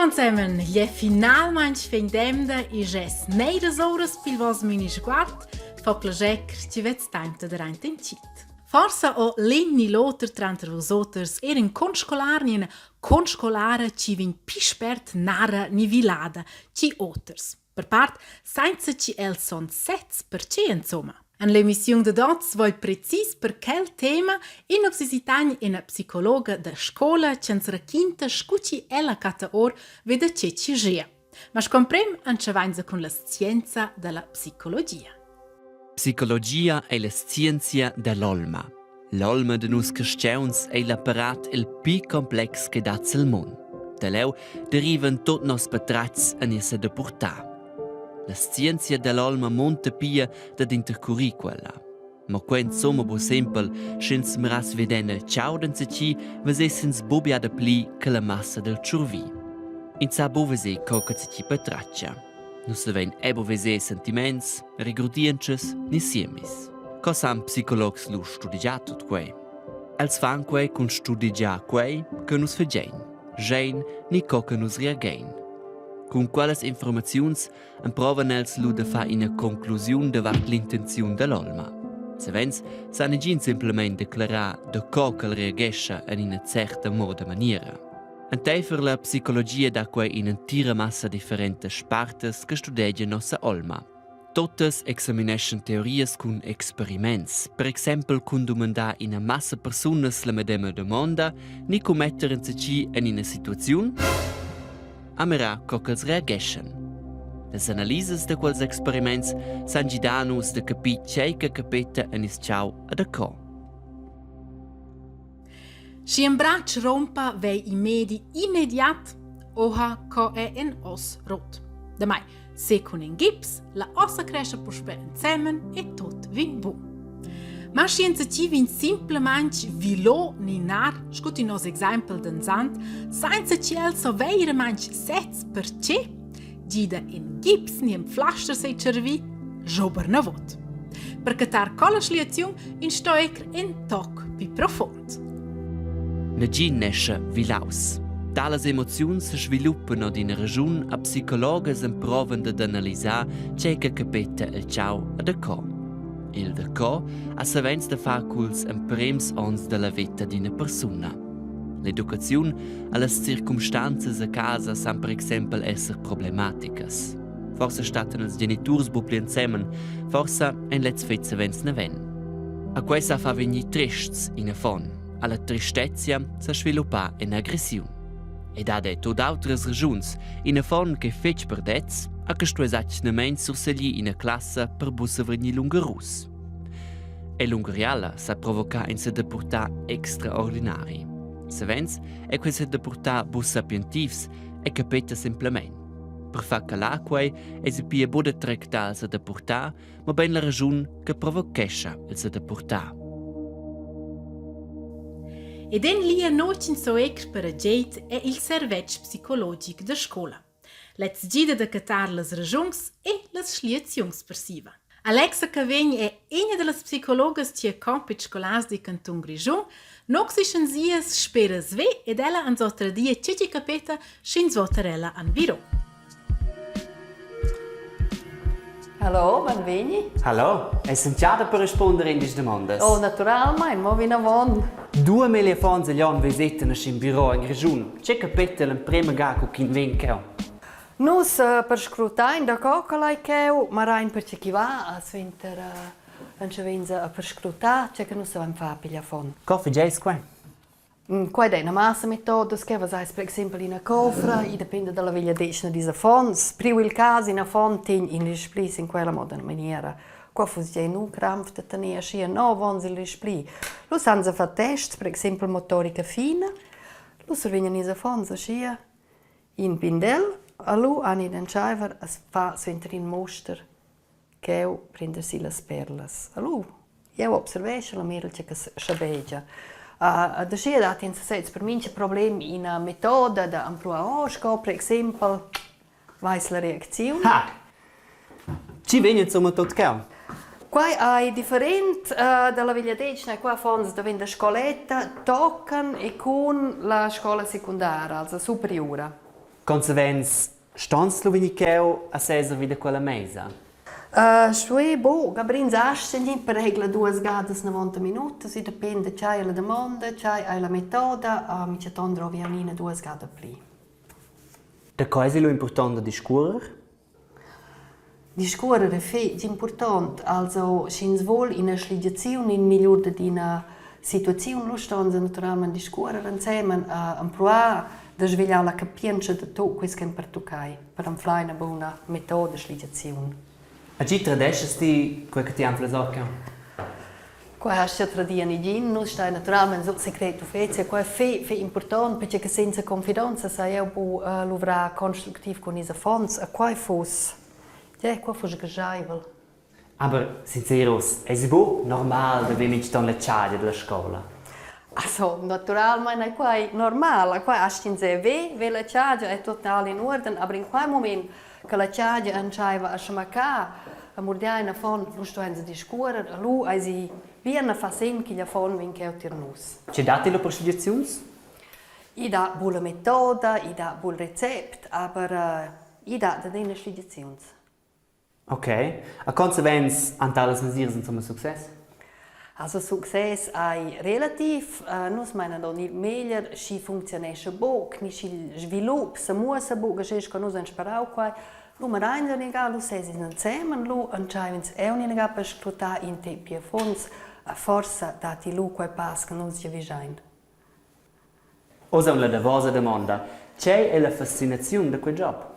insieme, gli finalmente findemda e ges neiras horas pil vos mini sguard, fa plagec ci vets tempo da rein tencit. Forsa o lenni loter tranter vos oters in conscolar ni una conscolare ci vin pispert nara ni vilada ci oters. Per part, senza ci el son sets per ce insomma. En l'emissione de dots voi precis per quel tema in oxisitagn una psicologa da scola c'ens racquinta scuci ella cata or vede ce ci gia. Ma scomprem an c'avanza con la scienza della psicologia. Psicologia è la scienza dell'olma. L'olma de nus cresceuns è l'apparat il più complex che dà al mondo. Da leu derivan tot nos patrazzi a essa da portar. La scienza dell'olma monta pia da intercurri quella. Ma quando somma bo sempel, scins miras vedene ciao ci, vesessens bobia da pli che la massa del ciurvi. In sa bo vese coca ci patraccia. Non se ven ebo vese sentiments, regrutiences, ni siemis. Cos han psicologs lu studigia tot quei? Els fan quei con studigia quei che nus fagein. Gein ni coca nus reagein. Con quelles informaziuns improvan els lu da fa una conclusiun davart l'intenziun dell'olma. Se vens, sa negin simplement declarar da co che reagesce in una certa moda maniera. En teifer la psicologia da quei in entira massa differente spartes che studegia nossa olma. Totes examineschen teorias cun experiments, per exempel cun domandar in massa personas la medema domanda, ni cum metteren ci in una situaziun, a mirar co che reageschen. Las analises de quels experiments san gidanus de capir tgei che capeta en is ciao ad a co. Si un braccio rompa vei i medi immediat oha co è en os rot. Da mai, se con in gips, la ossa cresce per sper insieme e tot vin bu. Ma scienza ci vin simplement vilo ni nar, scut in nos exempel d'ensant, senza ci el so veirement sets per ce, gida in gips ni in flaster sei cervi, jober na vot. Per catar colla schliaziun in stoecr in toc pi profond. Negin nesce vilaus. Talas emoziuns se sviluppan od in ragiun a psicologas improvan ad analisar ce che capeta il ciao ad a co. Il da co a savens da far culs emprems ons della vita d'ina persona. L'educaziun a las circumstanzas a casa san per exempel esser problematicas. Forse statten els geniturs bupli insemen, forse en let's fet savens ne ven. A questa fa venir trists in a fon, alla tristezia sa sviluppa en aggressiun. Ed ha de tot autres ragiuns, in a fon che fetg perdets, a che sto esatginament sursegli in a classa per bussa vrni lungarus. E lungariala sa provoca in se deportar extraordinari. Se vens, e quel se deportar bus sapientivs e capeta simplement. Per fa calar quei, e si pia bude tractar il se deportar, ma ben la ragiun che provocescia il se deportar. Ed en lia nocin so ec per a geit è il servetg psicologic da scola. Let's gida da catar las ragiuns e las schliaziuns persiva. Alexa Cavegn è una delle psicologas che accompagna scolars di Canton Grigion, noxischen sies spera sve ed ella an sotra dia cici capeta scin sotarella an biro. Hallo, benveni. Hallo, è sentiata per rispondere in queste domande? Oh, naturalmente, ma vi non 2 telefoni agli anni visitano in bureau in regione. C'è capito il primo gago che viene? Nus per scrutare da coccola che ma rein per chi va a svinter non ci venza per scrutare c'è che non si va fare pigliafon. Cosa fai qua? Qua è una massa metoda che va per esempio in una cofra, dipende dalla veglia decina di fonds. Prima il caso in una fonte in risplis in quella moda maniera. Qua funziona un cramp da tenere scia no vons il risplis. Lo sanno fa test, per esempio motorica fina. Lo sorvengono in fonds scia in pindel. Allo hanno identificato a fa sventare in moster che prendersi le perlas. Allo io osservesce la merel che sciabegia. Da scia da tin se per minche problemi in a metoda da ampruaosco, per esempio, vais la reazione. Ha! Ci viene insomma tot cao. Qua è differente dalla vegliadecina, qua fonds da vende scoletta toccano e con la scuola secondaria, also superiore. Consequenz, stanno viniccheo a Cesar vida quella mesa? Schwe bo, Gabrins ascegni per regola 2 gadas 90 minuti, si dipende c'hai la domanda, c'hai la metoda, mi c'è tondro ovviamente 2 gadas pli. Da cosa è lo importante di scuola? Discorrere è importante, also schins wohl in einer Situation in miglior di una situazione lo stanno naturalmente discorrere insieme a provare da svegliare la capienza di tutto questo che per toccai per fare una buona metoda di sligazione. A chi tradesci di quel che ti hanno fatto? Qua hast du tradiani gin, nu stai naturalmente sul segreto fece, qua è importante perché senza confidenza sai io può lavorare costruttivo con i fonds, a qua fosse. Ja, qua fosse gejaivel. Aber sinceros, è normal da wir dann le ciade della scuola? Also, naturalmente qua è normale, qua hast du se ve la ciade è total in ordine, aber in quel momento che la ciade anscheiva a schmacca, a mordiana fon, lu sto in discorrer, lu ai si bien fa sem che la fon vin che tirnus. Ci date le procedurazioni? I da bulle metoda, i da bull recept, aber i da dene studiazioni. Ok. A consequenz, antales mesier sind zum Success? Also Success è relativ, nus meinen da nicht meglio, si funzionesce boc, ni si svilup, se muosa boc, che che nus en sparau qua, lu marain nega, lu sesi insieme, lu anscheinend è un nega per scrutar in tempi fons, a forza dati lu quei pas che nus ci visain. Osa una davosa domanda. C'è è la fascinazione di quel job?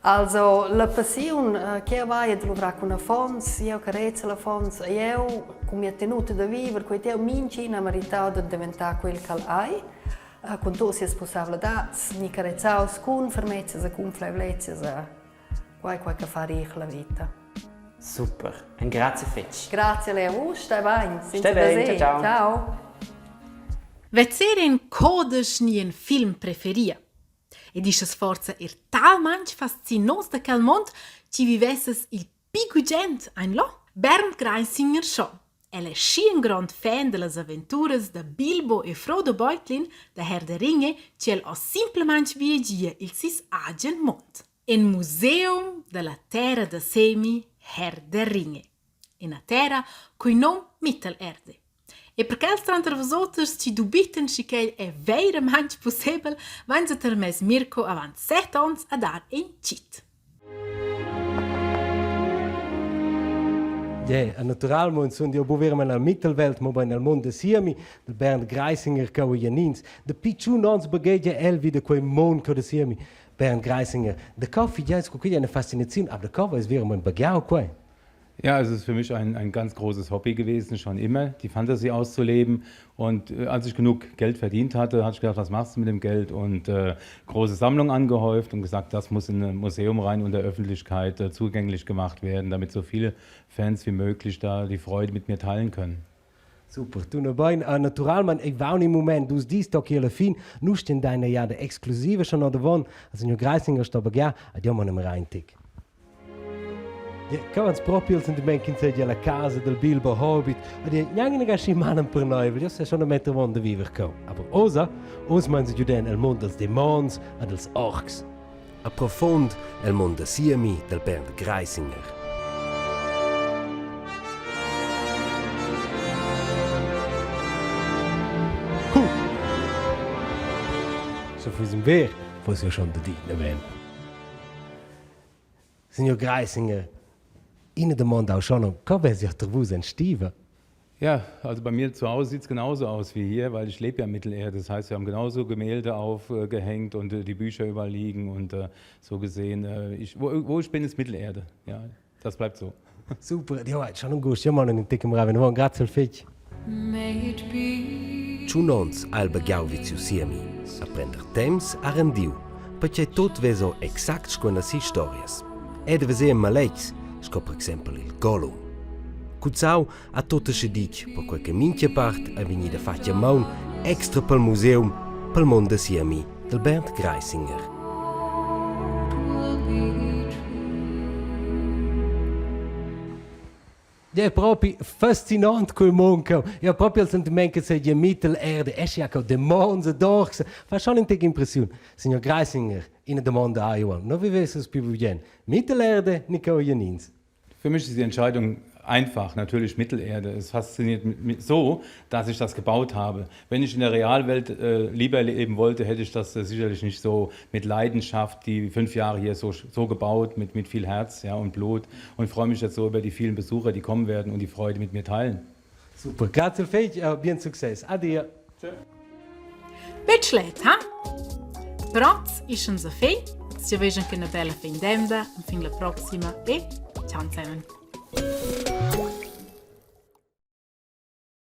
Also, la passione che vai a lavorare con la fons, io carezzo la fons, io come tenuto da vivere, che io minci in verità di diventare quel che hai, con tu si è possibile da, mi carezzao con fermezza, con fleblezza, qualche fare la vita. Super, e grazie fetch. Grazie a voi, stai bene. Stai bene, ciao. Ciao. Vezzere codes ni un film preferia. Ed isces forza talmente fascinos da quel mondo ci vivesses il pigugent ein lo. Bernd Greisinger schon. È schi un grand fan delle avventure de Bilbo e Frodo Beutlin, da Herr der Ringe, ci el simplement viagia il sis agen mond. In Museum della Terra de Semi, Herr der Ringe. In a terra cui non Mittelerde. E perché els tra vosotters ci dubiten si che è veramente possibile, wenn se ter mes Mirko avant 7 ans a dar in cit. Ja, naturalmente sono io bover nella Mittelwelt, ma nel mondo siami, del Bernd Greisinger che Janins, de picciun ons bagaglia elvi de quei mon che siami, Bernd Greisinger. De Kaffee ja ist eine Faszination, aber de Kaffee ist ein bagiao quei. Ja, es ist für mich ein ganz großes Hobby gewesen, schon immer, die Fantasie auszuleben. Und als ich genug Geld verdient hatte, hatte ich gedacht, was machst du mit dem Geld? Und große Sammlung angehäuft und gesagt, das muss in ein Museum rein und der Öffentlichkeit zugänglich gemacht werden, damit so viele Fans wie möglich da die Freude mit mir teilen können. Super, tu no bem, naturalmente, ik wou in moment, dus die stok heel fin, nu stehen deine ja de exclusive schon an der Wand, also in Greisinger stoppen ja, andiamo a reintik. Ja, kavans proprio sentimento che c'è la casa del Bilbo Hobbit, e di neanche che si manan per noi, perché io sono mettere vonde vivere co. Aber osa man si giuden el mondo dels demons e dels orcs. Approfond el mondo siami del Bernd Greisinger. So fussem ver, fosse ja schon der Diener wenn. Signor Greisinger, Ihnen demanda auch schon, wie sich der Wus entstiven? Ja, also bei mir zu Hause sieht es genauso aus wie hier, weil ich lebe ja in Mittelerde. Das heißt, wir haben genauso Gemälde aufgehängt und die Bücher überall liegen und so gesehen, wo ich bin, ist Mittelerde. Ja, das bleibt so. Super, ja, schon ein Gust, ja, man, in Tickem Raven, grazie al fetch. Ciunons al bagiau viziu siami, a prender temps a rendiu, perché tot veso exact scuona si storias. Ed vese maleics, sco per exempel il Gollum. Cuzzau a tot se dic, per qualche minchia part a veni da faccia maun extra pel museum, pel mondo siami del Bernd Greisinger. Ja, è proprio fascinante quel mondo. Io proprio il sentimento che sei di Mittelerde, esce anche demons, dorks. Fa schon eine Impression. Signor Greisinger, in der Monde Iowa. No, wie weiß es più bien? Mittelerde, Nico Janins. Für mich ist die Entscheidung einfach, natürlich Mittelerde. Es fasziniert mich so, dass ich das gebaut habe. Wenn ich in der Realwelt lieber leben wollte, hätte ich das sicherlich nicht so mit Leidenschaft, die 5 Jahre hier so gebaut, mit viel Herz, ja, und Blut. Und ich freue mich jetzt so über die vielen Besucher, die kommen werden und die Freude mit mir teilen. Super, grazie viel, bien succes. Addio. Bet schlägt, ha? Proz ist un Safé. Sie wünschen eine belle Fin d'emda, und fin la prossima e ciao zusammen.